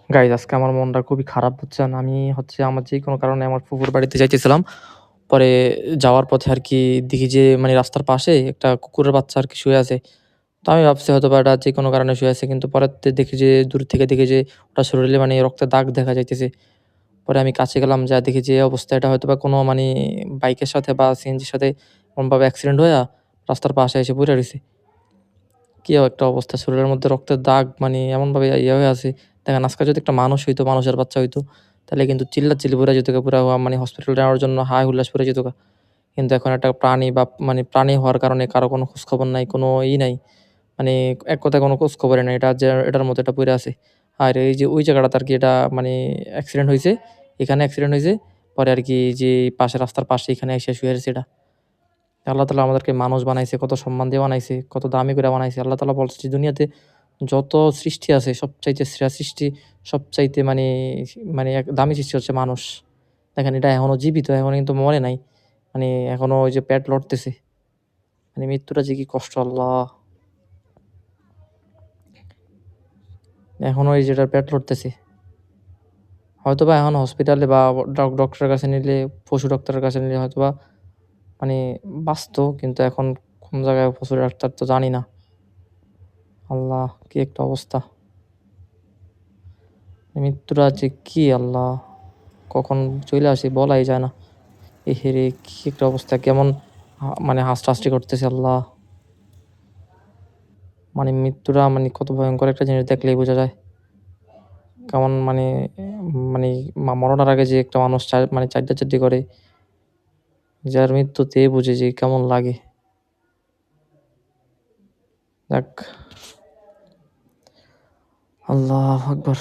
Guys আজকে আমার মনটা খুবই খারাপ বুঝছেন? আমি হচ্ছে আমার যেকোনো কারণে আমার ফুফুর বাড়িতে যাইতেছিলাম। পরে যাওয়ার পথে আরকি দেখি যে মানে রাস্তার পাশে একটা কুকুরের বাচ্চা আরকি শুয়ে আছে। তো আমি ভাবছি হয়তোবা এটা যেকোনো কারণে শুয়ে আছে। কিন্তু পরেরতে দেখি যে দূর থেকে দেখি যে ওটার শরীরে মানে রক্তের দাগ দেখা যাইতেছে। পরে আমি কাছে গেলাম যায়া দেখি যে এই অবস্থা এটা হয়তোবা কোনো মানে বাইকের সাথে বা সিএনজির সাথে কোনভাবে অ্যাক্সিডেন্ট হইয়া রাস্তার পাশে এসে পইড়া রইছে। কি একটা অবস্থা শরীরের মধ্যে রক্তের দাগ মানে এমনভাবে ইয়ে হয়ে আছে। দেখেন আজকে যদি একটা মানুষ হইতো, মানুষের বাচ্চা হইতো, তাহলে কিন্তু চিল্লাচিল্লি পুরা যেতগা পুরা মানে হসপিটালে নেওয়ার জন্য হায় হুল্লাস পইড়া যেতগা। কিন্তু এখন একটা প্রাণী বা মানে প্রাণী হওয়ার কারণে কারো কোনো খোঁজখবর নাই, কোনো নাই। মানে এক কথায় কোনো খোঁজখবরই নাই। এটা যে এটার মতো এটা পইড়া আছে। আর এই যে ওই জায়গাটাতে আরকি এটা মানে অ্যাক্সিডেন্ট হইছে। এখানে অ্যাক্সিডেন্ট হইছে। পরে আরকি যে পাশে রাস্তার পাশে এখানে এসে শুয়ে রইছে এটা। আল্লাহ তাআলা আমাদেরকে মানুষ বানাইছে, কত সম্মান দিয়ে বানাইছে, কত দামি করে বানাইছে। আল্লাহ তাআলা বলছে যে দুনিয়াতে যত সৃষ্টি আছে সবচাইতে সেরা সৃষ্টি, সবচাইতে মানে এক দামি সৃষ্টি হচ্ছে মানুষ। দেখেন এটা এখনো জীবিত, এখনো কিন্তু মরে নাই। মানে এখনো ওই যে পেট লড়তেছে। মানে মৃত্যুটা যে কি কষ্ট আল্লাহ! এখনো এই যে এটার পেট লড়তেছে। হয়তোবা এখন হসপিটালে বা ডক্টরের কাছে নিলে, পশু ডাক্তারের কাছে নিলে হয়তোবা মানে বাঁচতো। কিন্তু এখন কোন জায়গায় পশু ডাক্তার তো জানি না। আল্লাহ! কি একটা অবস্থা! মৃত্যুটা যে কি আল্লাহ! কখন চইলা আসে বলাই যায় না। এহেরে! কি একটা অবস্থা! কেমন মানে হাসতে করতেছে আল্লাহ! মানে মৃত্যুটা মানে কত ভয়ংকর একটা জিনিস দেখলেই বোঝা যায়। কেমন মানে মানে মরণের আগে যে একটা মানুষ মানে চাইদ্দা-চাইদ্দি করে, যার মৃত্যুতে বুঝে যে কেমন লাগে। যাক, আল্লাহু আকবার!